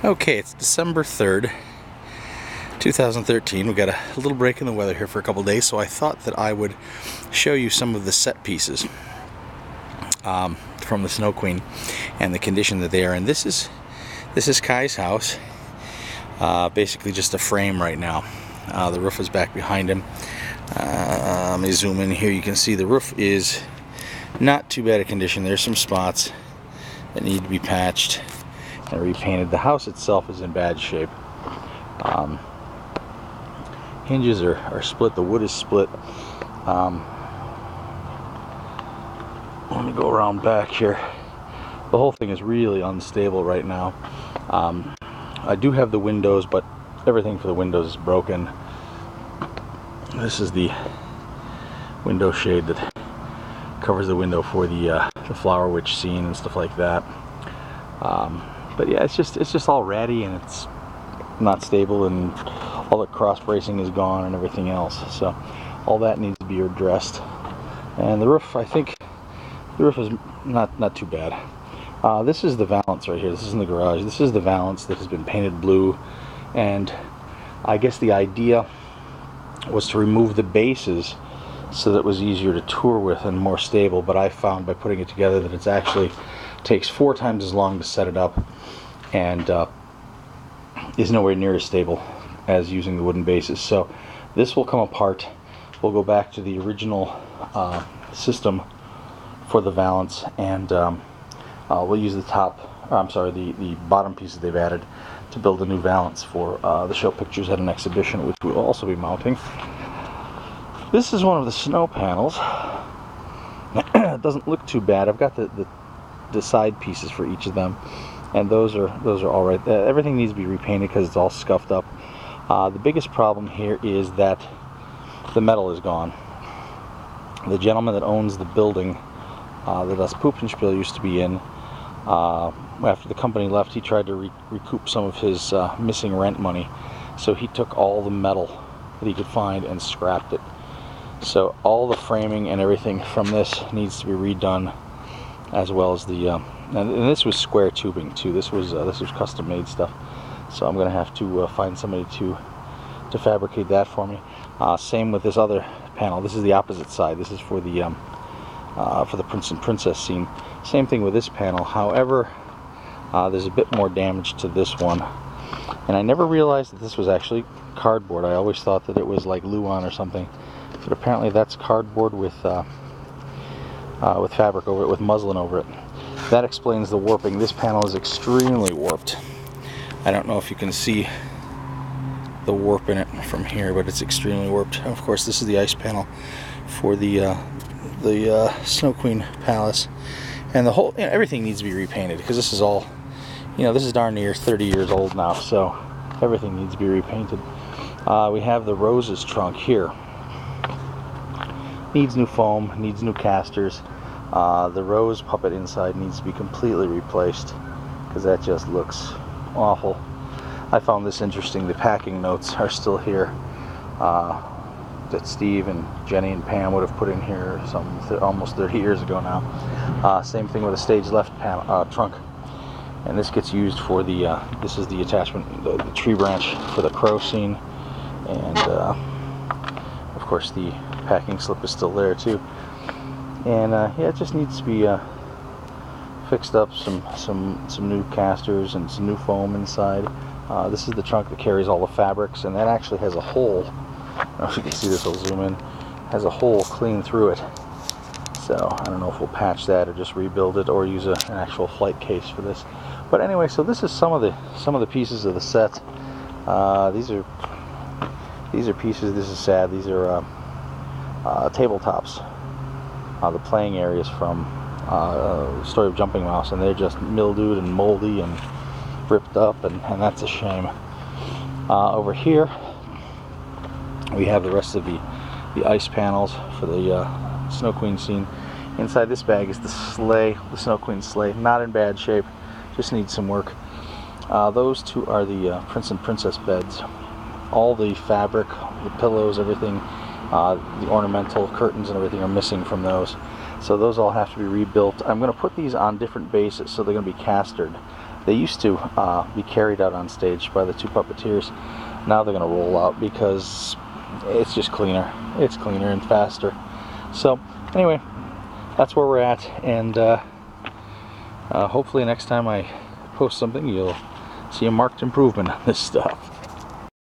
Okay, it's December 3rd, 2013. We got a little break in the weather here for a couple days, so I thought that I would show you some of the set pieces from the Snow Queen and the condition that they are in. This is Kai's house. Basically just a frame right now. The roof is back behind him. Let me zoom in here. You can see the roof is not too bad a condition. There's some spots that need to be patched and repainted. The house itself is in bad shape. Hinges are split. The wood is split. Let me go around back here. The whole thing is really unstable right now. I do have the windows, but everything for the windows is broken. This is the window shade that covers the window for the Flower Witch scene and stuff like that. But yeah, it's just all ratty and it's not stable, and all the cross bracing is gone and everything else. So all that needs to be addressed. And the roof, I think the roof is not too bad. This is the valance right here. This is in the garage. This is the valance that has been painted blue, and I guess the idea was to remove the bases so that it was easier to tour with and more stable. But I found by putting it together that it's actually takes 4 times as long to set it up, and is nowhere near as stable as using the wooden bases. So this will come apart. We'll go back to the original system for the valance, and we'll use the the bottom pieces they've added to build a new valance for the show pictures at an exhibition, which we'll also be mounting. This is one of the snow panels. It doesn't look too bad. I've got the side pieces for each of them, and those are all right. Everything needs to be repainted because it's all scuffed up. The biggest problem here is that the metal is gone. The gentleman that owns the building that Das Puppenspiel used to be in, after the company left, he tried to recoup some of his missing rent money. So he took all the metal that he could find and scrapped it. So all the framing and everything from this needs to be redone, as well as the and this was square tubing too. This was custom made stuff. So I'm gonna have to find somebody to fabricate that for me. Same with this other panel. This is the opposite side. This is for the Prince and Princess scene. Same thing with this panel. However, there's a bit more damage to this one, and I never realized that this was actually cardboard. I always thought that it was like Luan or something, but apparently that's cardboard with fabric over it, with muslin over it. That explains the warping. This panel is extremely warped. I don't know if you can see the warp in it from here, but it's extremely warped. Of course, this is the ice panel for the Snow Queen Palace, and the whole, everything needs to be repainted because this is all, this is darn near 30 years old now, so everything needs to be repainted. We have the Rose's trunk here. Needs new foam, needs new casters. The Rose puppet inside needs to be completely replaced because that just looks awful. I found this interesting. The packing notes are still here that Steve and Jenny and Pam would have put in here almost 30 years ago now. Same thing with the stage left trunk, and this gets used for the this is the attachment, the tree branch for the crow scene, and of course the packing slip is still there too. And yeah, it just needs to be fixed up. Some new casters and some new foam inside. This is the trunk that carries all the fabrics, and that actually has a hole. I don't know if you can see this, I'll zoom in. Has a hole clean through it. So I don't know if we'll patch that or just rebuild it or use an actual flight case for this. But anyway, so this is some of the pieces of the set. These are pieces. This is sad. These are tabletops. The playing areas from Story of Jumping Mouse, and they're just mildewed and moldy and ripped up, and that's a shame. Over here we have the rest of the ice panels for the Snow Queen scene. Inside this bag is the sleigh, the Snow Queen sleigh. Not in bad shape, just needs some work. Those two are the Prince and Princess beds. All the fabric, the pillows, everything, the ornamental curtains and everything are missing from those. So those all have to be rebuilt. I'm going to put these on different bases, so they're going to be castered. They used to be carried out on stage by the two puppeteers. Now they're going to roll out because it's just cleaner. It's cleaner and faster. So anyway, that's where we're at, and hopefully next time I post something you'll see a marked improvement on this stuff.